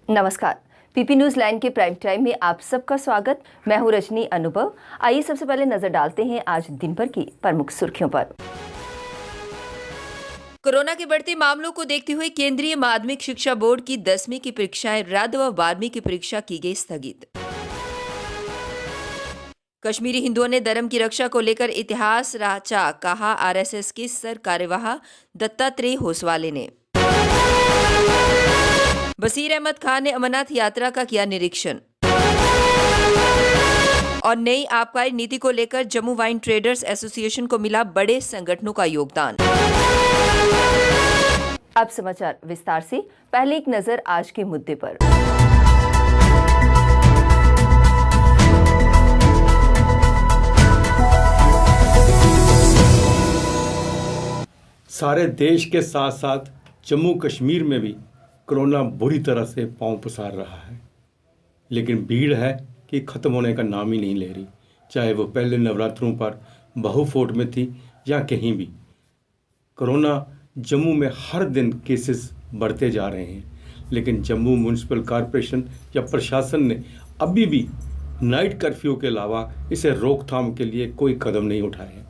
नमस्कार। PP news line के prime time में आप सबका स्वागत। मैं हूं रजनी अनुभव। आइए सबसे पहले नजर डालते हैं आज दिन भर की प्रमुख सुर्खियों पर। कोरोना के बढ़ते मामलों को देखते हुए केंद्रीय माध्यमिक शिक्षा बोर्ड की 10वीं की परीक्षाएं रद्द व 12वीं की परीक्षा की गई स्थगित। कश्मीरी हिंदुओं ने धर्म की रक्षा को लेकर इतिहास रचा, कहा आरएसएस के सर कार्यवाह दत्तात्रेय होसवाले ने। बसीर अहमद खान ने अमरनाथ यात्रा का किया निरीक्षण। और नई आबकारी नीति को लेकर जम्मू वाइन ट्रेडर्स एसोसिएशन को मिला बड़े संगठनों का योगदान। अब समाचार विस्तार से। पहले एक नजर आज के मुद्दे पर। सारे देश के साथ साथ जम्मू कश्मीर में भी कोरोना बुरी तरह से पांव पसार रहा है, लेकिन भीड़ है कि ख़त्म होने का नाम ही नहीं ले रही, चाहे वो पहले नवरात्रों पर बहु फोर्ट में थी या कहीं भी। कोरोना जम्मू में हर दिन केसेस बढ़ते जा रहे हैं, लेकिन जम्मू म्यूनसिपल कॉरपोरेशन या प्रशासन ने अभी भी नाइट कर्फ्यू के अलावा इसे रोकथाम के लिए कोई कदम नहीं उठाए हैं।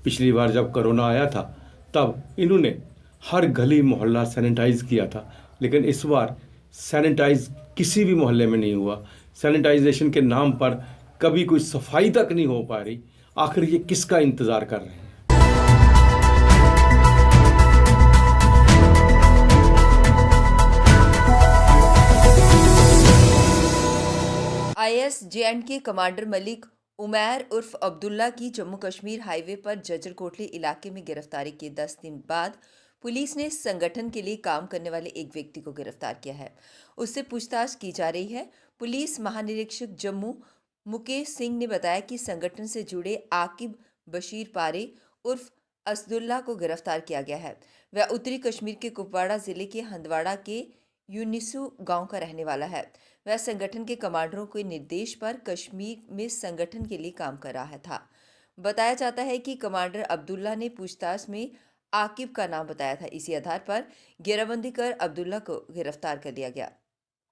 पिछली बार जब कोरोना आया था तब इन्होंने हर गली मोहल्ला सैनिटाइज़ किया था, लेकिन इस बार सैनिटाइज किसी भी मोहल्ले में नहीं हुआ। सैनिटाइजेशन के नाम पर कभी कोई सफाई तक नहीं हो पा रही। आखिर ये किसका इंतज़ार कर रहे हैं? ISJNK कमांडर मलिक उमैर उर्फ अब्दुल्ला की जम्मू कश्मीर हाईवे पर जज्जर कोटली इलाके में गिरफ्तारी के 10 दिन बाद पुलिस ने संगठन के लिए काम करने वाले एक व्यक्ति को गिरफ्तार किया है। उससे पूछताछ की जा रही है। पुलिस महानिरीक्षक जम्मू मुकेश सिंह ने बताया कि संगठन से जुड़े आकिब बशीर पारे उर्फ असदुल्ला को गिरफ्तार किया गया है। वह उत्तरी कश्मीर के कुपवाड़ा जिले के हंदवाड़ा के यूनिसू गांव का रहने वाला है। वह संगठन के कमांडरों के निर्देश पर कश्मीर में संगठन के लिए काम कर रहा था। बताया जाता है कि कमांडर अब्दुल्ला ने पूछताछ में आकिब का नाम बताया था। इसी आधार पर घेराबंदी कर अब्दुल्ला को गिरफ्तार कर लिया गया।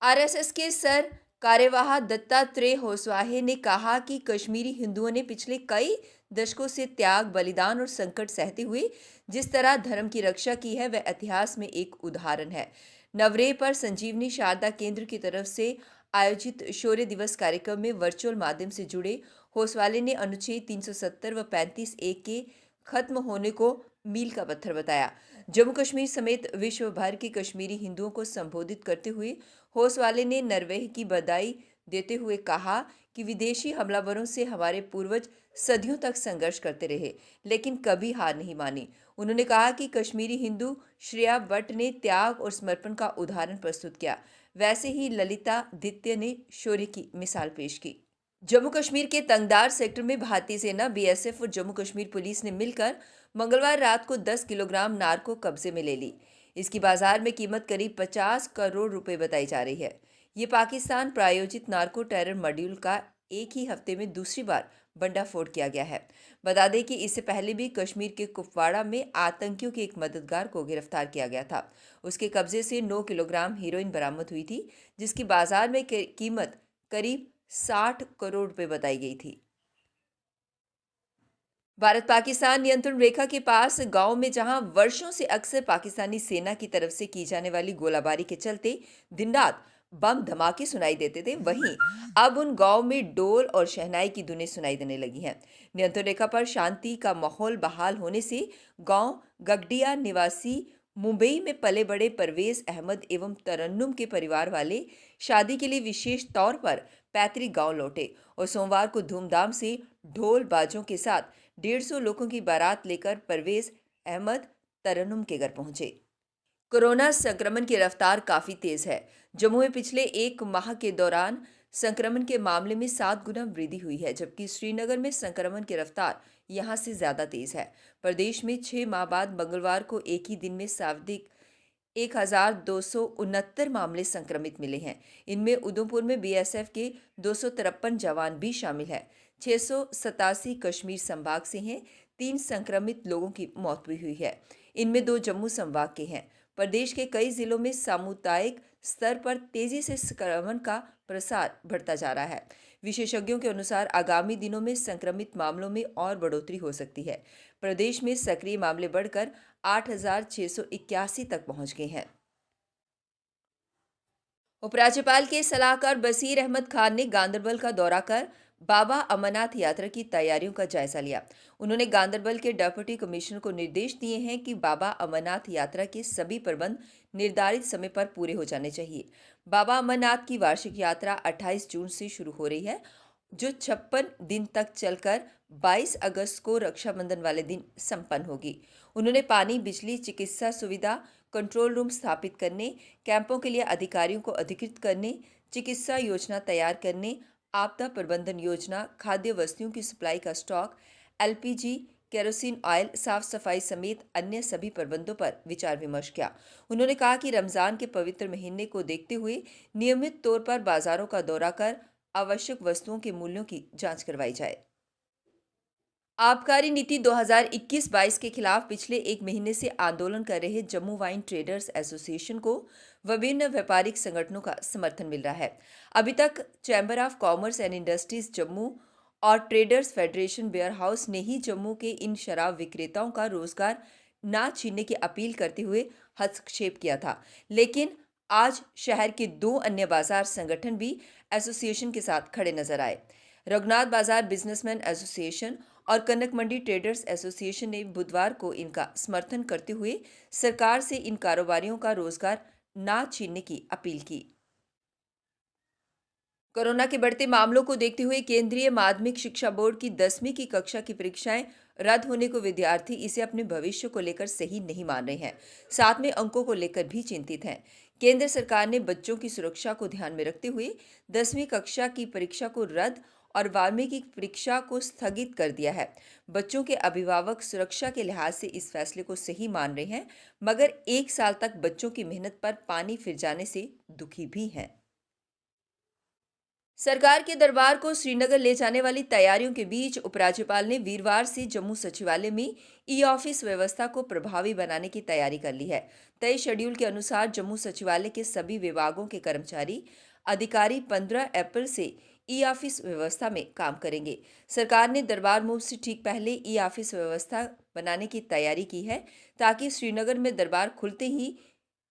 आरएसएस के सर कार्यवाह दत्तात्रेय होसवाले ने कहा कि कश्मीरी हिंदुओं ने पिछले कई दशकों से त्याग, बलिदान और संकट सहते हुए जिस तरह धर्म की रक्षा की है वह इतिहास में एक उदाहरण है। नवरेह पर संजीवनी शारदा केंद्र की तरफ से आयोजित शौर्य दिवस कार्यक्रम में वर्चुअल माध्यम से जुड़े होसवाले ने अनुच्छेद 370 व 35A के खत्म होने को मील का पत्थर बताया। जम्मू कश्मीर समेत विश्व भर के कश्मीरी हिंदुओं को संबोधित करते हुए होसवाले ने नरवेह की बधाई देते हुए कहा कि विदेशी हमलावरों से हमारे पूर्वज सदियों तक संघर्ष करते रहे, लेकिन कभी हार नहीं मानी। उन्होंने कहा कि कश्मीरी हिंदू श्रेया भट्ट ने त्याग और समर्पण का उदाहरण प्रस्तुत किया, वैसे ही ललिता दित्य ने शौर्य की मिसाल पेश की। जम्मू कश्मीर के तंगदार सेक्टर में भारतीय सेना, बीएसएफ और जम्मू कश्मीर पुलिस ने मिलकर मंगलवार रात को 10 किलोग्राम नार्को कब्जे में ले ली। इसकी बाजार में कीमत करीब 50 करोड़ रुपए बताई जा रही है। ये पाकिस्तान प्रायोजित नार्को टेरर मॉड्यूल का एक ही हफ्ते में दूसरी बार भंडाफोड़ किया गया है। बता दें कि इससे पहले भी कश्मीर के कुपवाड़ा में आतंकियों के एक मददगार को गिरफ्तार किया गया था। उसके कब्जे से 9 किलोग्राम हीरोइन बरामद हुई थी, जिसकी बाजार में कीमत करीब 60 करोड़ रुपए बताई गई थी। भारत पाकिस्तान नियंत्रण रेखा के पास गांव में जहां वर्षों से अक्सर पाकिस्तानी सेना की तरफ से की जाने वाली गोलाबारी के चलते दिन रात बम धमाके सुनाई देते थे, वहीं अब उन गांव में डोल और शहनाई की धुनें सुनाई देने लगी हैं। नियंत्रण रेखा पर शांति का माहौल बहाल होने से गांव गगडिया निवासी मुंबई में पले बड़े परवेज अहमद एवं तरन्नुम के परिवार वाले शादी के लिए विशेष तौर पर पैतृक गांव लौटे और सोमवार को धूमधाम से ढोल बाजों के साथ 150 लोगों की बारात लेकर परवेज अहमद तरन्नुम के घर पहुंचे। कोरोना संक्रमण की रफ्तार काफी तेज है। जम्मू में पिछले एक माह के दौरान संक्रमण के मामले में 7 गुना वृद्धि हुई है, जबकि श्रीनगर में संक्रमण की रफ्तार यहां से ज्यादा तेज है। प्रदेश में 6 माह बाद मंगलवार को एक ही दिन में सर्वाधिक 1269 मामले संक्रमित मिले हैं। इनमें उधमपुर में बीएसएफ के 253 जवान भी शामिल हैं। 687 कश्मीर संभाग से हैं। 3 संक्रमित लोगों की मौत भी हुई है। इनमें 2 जम्मू संभाग के हैं। प्रदेश के कई जिलों में सामुदायिक स्तर पर तेजी से संक्रमण का प्रसार बढ़ता जा रहा है। विशेषज्ञों के अनुसार आगामी दिनों में संक्रमित मामलों में और बढ़ोतरी हो सकती है। प्रदेश में सक्रिय मामले बढ़कर 8,681 तक पहुंच गए हैं। उपराज्यपाल के सलाहकार बसीर अहमद खान ने गांदरबल का दौरा कर बाबा अमरनाथ यात्रा की तैयारियों का जायजा लिया। उन्होंने गांदरबल के डिप्टी कमिश्नर को निर्देश दिए हैं कि बाबा अमरनाथ यात्रा के सभी प्रबंध निर्धारित समय पर पूरे हो जाने चाहिए। बाबा अमरनाथ की वार्षिक यात्रा 28 जून से शुरू हो रही है, जो 56 दिन तक चलकर 22 अगस्त को रक्षाबंधन वाले दिन संपन्न होगी। उन्होंने पानी, बिजली, चिकित्सा सुविधा, कंट्रोल रूम स्थापित करने, कैंपों के लिए अधिकारियों को अधिकृत करने, चिकित्सा योजना तैयार करने, आपदा प्रबंधन योजना, खाद्य वस्तुओं की सप्लाई का स्टॉक, एलपीजी, केरोसिन ऑयल, साफ सफाई समेत अन्य सभी प्रबंधों पर विचार विमर्श किया। उन्होंने कहा कि रमजान के पवित्र महीने को देखते हुए नियमित तौर पर बाजारों का दौरा कर आवश्यक वस्तुओं के मूल्यों की जांच करवाई जाए। आबकारी नीति 2021-22 के खिलाफ पिछले एक महीने से आंदोलन कर रहे जम्मू वाइन ट्रेडर्स एसोसिएशन को विभिन्न व्यापारिक संगठनों का समर्थन मिल रहा है। अभी तक chamber of commerce and industries Jammu और ट्रेडर्स फेडरेशन वेयर हाउस ने ही जम्मू के इन शराब विक्रेताओं का रोजगार न छीनने की अपील करते हुए हस्तक्षेप किया था, लेकिन आज शहर के 2 अन्य बाजार संगठन भी एसोसिएशन के साथ खड़े नजर आए। रघुनाथ बाजार बिजनेसमैन एसोसिएशन और कनक मंडी ट्रेडर्स एसोसिएशन ने बुधवार को इनका समर्थन करते हुए सरकार से इन कारोबारियों का रोजगार ना छीनने की अपील की। कोरोना के बढ़ते मामलों को देखते हुए केंद्रीय माध्यमिक शिक्षा बोर्ड की 10वीं की कक्षा की परीक्षाएं रद्द होने को विद्यार्थी इसे अपने भविष्य को लेकर सही नहीं मान रहे हैं, साथ में अंकों को लेकर भी चिंतित हैं। केंद्र सरकार ने बच्चों की सुरक्षा को ध्यान में रखते हुए 10वीं कक्षा की परीक्षा को रद्द और 12वीं की परीक्षा को स्थगित कर दिया है। बच्चों के अभिभावक सुरक्षा के लिहाज से इस फैसले को सही मान रहे हैं, मगर 1 साल तक बच्चों की मेहनत पर पानी फिर जाने से दुखी भी हैं। सरकार के दरबार को श्रीनगर ले जाने वाली तैयारियों के बीच उपराज्यपाल ने वीरवार से जम्मू सचिवालय में ई-ऑफिस व्यवस्था को प्रभावी बनाने की तैयारी कर ली है। तय शेड्यूल के अनुसार जम्मू सचिवालय के सभी विभागों के कर्मचारी अधिकारी 15 अप्रैल से ई-ऑफिस व्यवस्था में काम करेंगे। सरकार ने दरबार मूव से ठीक पहले ई-ऑफिस व्यवस्था बनाने की तैयारी की है, ताकि श्रीनगर में दरबार खुलते ही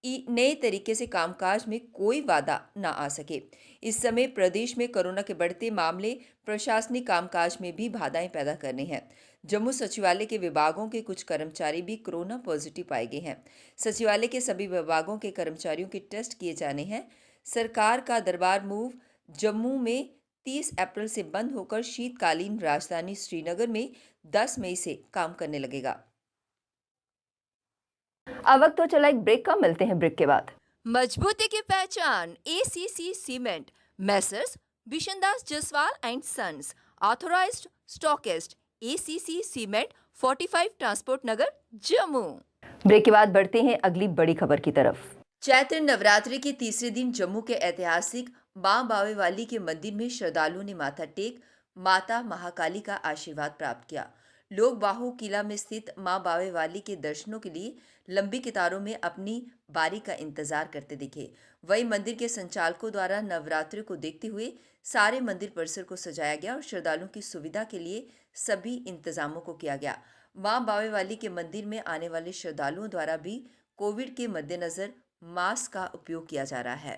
नए तरीके से कामकाज में कोई बाधा ना आ सके। इस समय प्रदेश में कोरोना के बढ़ते मामले प्रशासनिक कामकाज में भी बाधाएं पैदा करने हैं। जम्मू सचिवालय के विभागों के कुछ कर्मचारी भी कोरोना पॉजिटिव पाए गए हैं। सचिवालय के सभी विभागों के कर्मचारियों के टेस्ट किए जाने हैं। सरकार का दरबार मूव जम्मू में 30 अप्रैल से बंद होकर शीतकालीन राजधानी श्रीनगर में 10 मई से काम करने लगेगा। अब वक्त तो चला एक ब्रेक का, मिलते हैं ब्रेक के बाद। मजबूती की पहचान ACC cement, Messrs Bishandas Jaswal and sons, authorised stockist, ACC cement, 45 transport Nagar, Jammu. Break के बाद बढ़ते हैं अगली बड़ी खबर की तरफ। चैत्र नवरात्रि के तीसरे दिन जम्मू के ऐतिहासिक मां बावे वाली के मंदिर में श्रद्धालुओं ने माथा टेक माता महाकाली का आशीर्वाद प्राप्त किया। लोग बाहू किला में स्थित मां बावे वाली के दर्शनों के लिए लंबी कतारों में अपनी बारी का इंतजार करते दिखे। वहीं मंदिर के संचालकों द्वारा नवरात्रि को देखते हुए सारे मंदिर परिसर को सजाया गया और श्रद्धालुओं की सुविधा के लिए सभी इंतजामों को किया गया। मां बावे वाली के मंदिर में आने वाले श्रद्धालुओं द्वारा भी कोविड के मद्देनजर मास्क का उपयोग किया जा रहा है।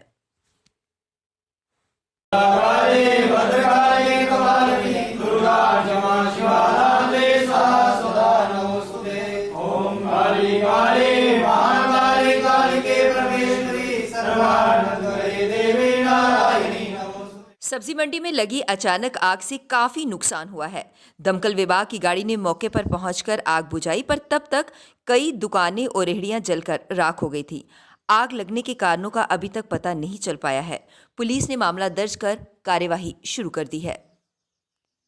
सब्जी मंडी में लगी अचानक आग से काफी नुकसान हुआ है। दमकल विभाग की गाड़ी ने मौके पर पहुंचकर आग बुझाई, पर तब तक कई दुकानें और रेहड़ियां जलकर राख हो गई थी। आग लगने के कारणों का अभी तक पता नहीं चल पाया है। पुलिस ने मामला दर्ज कर कार्यवाही शुरू कर दी है।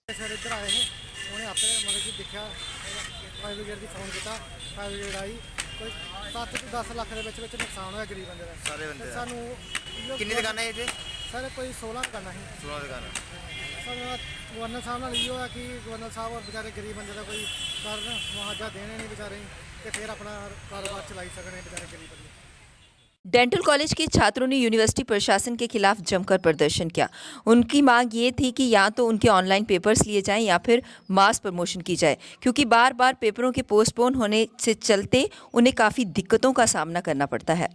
सर इधर आए हैं, उन्हें आपने मतलब कि देखा फायर ब्रिगेड की फोन किया, फायर ब्रिगेड आई। कोई 7 ਤੋਂ 10 ਲੱਖ ਦੇ ਵਿੱਚ ਨੁਕਸਾਨ ਹੋਇਆ ਗਰੀਬ ਬੰਦੇ ਦਾ। ਸਾਰੇ ਬੰਦੇ ਦਾ। ਸਾਨੂੰ ਕਿੰਨੀ ਦੁਕਾਨਾਂ ਹੈ ਜੀ? ਸਰ ਕੋਈ 16 ਦੁਕਾਨਾਂ ਸੀ। 16 ਦੁਕਾਨਾਂ। ਸਰ ਗਵਰਨਰ ਸਾਹਿਬ ਨਾਲ ਇਹੋ ਆ ਕਿ ਗਵਰਨਰ ਸਾਹਿਬ ਔਰ ਵਿਚਾਰੇ ਗਰੀਬ ਬੰਦੇ ਦਾ ਕੋਈ ਕਰਨ ਮੁਆਵਜ਼ਾ ਦੇਣੇ ਨਹੀਂ ਵਿਚਾਰੇ, ਤੇ ਫਿਰ ਆਪਣਾ ਕਾਰੋਬਾਰ ਚਲਾਈ ਸਕਣੇ ਵਿਚਾਰੇ ਗਰੀਬ ਬੰਦੇ। डेंटल कॉलेज के छात्रों ने यूनिवर्सिटी प्रशासन के खिलाफ जमकर प्रदर्शन किया। उनकी मांग ये थी कि या तो उनके ऑनलाइन पेपर्स लिए जाएं या फिर मास प्रमोशन की जाए, क्योंकि बार बार पेपरों के पोस्टपोन होने से चलते उन्हें काफ़ी दिक्कतों का सामना करना पड़ता है।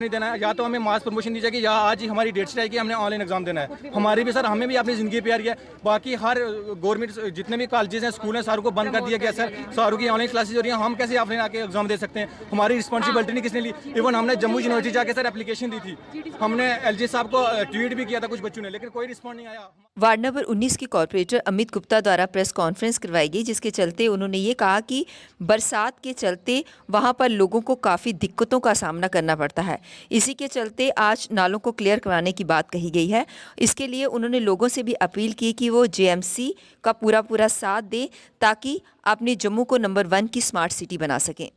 नहीं देना है, या तो हमें मास प्रमोशन दी जाएगी या आज ही हमारी डेट शीट कि हमने ऑनलाइन एग्जाम देना है। हमारी भी सर, हमें भी अपनी ज़िंदगी प्यार किया। बाकी हर गवर्नमेंट जितने भी कॉलेजेस हैं, स्कूल हैं, सारों को बंद कर दिया गया सर। सारों की ऑनलाइन क्लासेस हो रही हैं, हम कैसे ऑफलाइन आके एग्जाम दे सकते हैं? हमारी रिस्पॉन्सिबिलिटी नहीं किसने ली? इवन हमने जम्मू यूनिवर्सिटी जाके सर एप्लीकेशन दी थी, हमने LG साहब को ट्वीट भी किया था कुछ बच्चों ने, लेकिन कोई रिस्पॉन्ड नहीं आया। वार्ड नंबर 19 के कॉर्पोरेटर अमित गुप्ता द्वारा प्रेस कॉन्फ्रेंस करवाई गई, जिसके चलते उन्होंने ये कहा कि बरसात के चलते वहां पर लोगों को काफ़ी दिक्कतों का सामना करना पड़ता है। इसी के चलते आज नालों को क्लियर करवाने की बात कही गई है। इसके लिए उन्होंने लोगों से भी अपील की कि वो JMC का पूरा साथ दें ताकि अपने जम्मू को नंबर 1 की स्मार्ट सिटी बना सकें।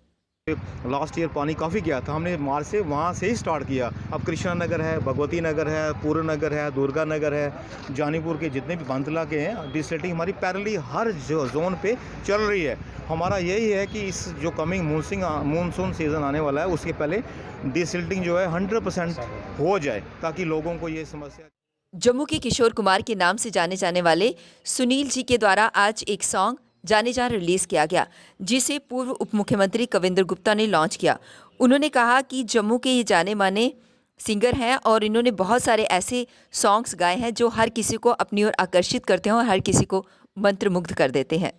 लास्ट ईयर पानी काफ़ी गया था, हमने मार्च से वहाँ से ही स्टार्ट किया। अब कृष्णा नगर है, भगवती नगर है, पूर्व नगर है, दुर्गा नगर है, जानीपुर के जितने भी बांधला के हैं, डिसलेटिंग हमारी पैरेलली हर जोन पे चल रही है। हमारा यही है कि इस जो कमिंग मानसून सीज़न आने वाला है उसके पहले डिसलेटिंग जो है 100% हो जाए, ताकि लोगों को ये समस्या। जम्मू के किशोर कुमार के नाम से जाने जाने वाले सुनील जी के द्वारा आज एक सॉन्ग जाने जा रिलीज़ किया गया, जिसे पूर्व उप मुख्यमंत्री कविंद्र गुप्ता ने लॉन्च किया। उन्होंने कहा कि जम्मू के ये जाने माने सिंगर हैं और इन्होंने बहुत सारे ऐसे सॉन्ग्स गाए हैं जो हर किसी को अपनी ओर आकर्षित करते हैं और हर किसी को मंत्रमुग्ध कर देते हैं।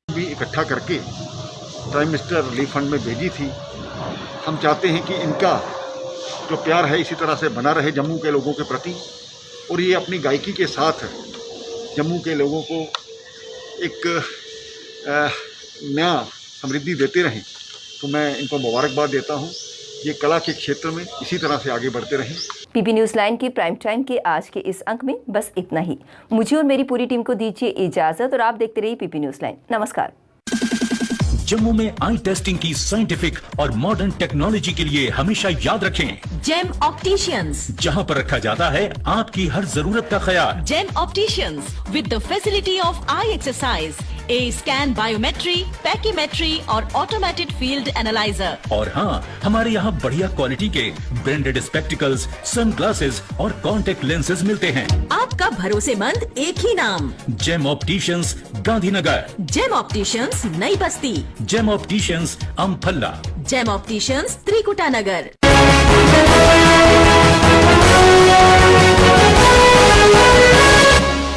भी इकट्ठा करके प्राइम मिनिस्टर रिलीफ फंड में भेजी थी। हम चाहते हैं कि इनका जो प्यार है इसी तरह से बना रहे जम्मू के लोगों के प्रति, और ये अपनी गायकी के साथ जम्मू के लोगों को एक नया समृद्धि देते रहें। तो मैं इनको मुबारकबाद देता हूँ। ये कला के क्षेत्र में इसी तरह से आगे बढ़ते रहें। पीपी न्यूज़ लाइन की प्राइम टाइम के आज के इस अंक में बस इतना ही। मुझे और मेरी पूरी टीम को दीजिए इजाजत और आप देखते रहिए पीपी न्यूज़ लाइन। नमस्कार। जम्मू में आई टेस्टिंग की साइंटिफिक और मॉडर्न टेक्नोलॉजी के लिए हमेशा याद रखें जेम ऑप्टिशियंस, जहां पर रखा जाता है आपकी हर जरूरत का ख्याल। Gem opticians with the facility of eye exercise, A scan, biometry, pachymetry और ऑटोमेटेड फील्ड एनालाइजर। और हाँ, हमारे यहाँ बढ़िया क्वालिटी के ब्रांडेड स्पेक्टिकल्स, सनग्लासेस और कॉन्टेक्ट लेंसेज मिलते हैं। आपका भरोसेमंद एक ही नाम, Gem Opticians, Gandhinagar. Gem Opticians, Nai Basti. Gem Opticians, Amphalla. Gem Opticians, Trikuta नगर।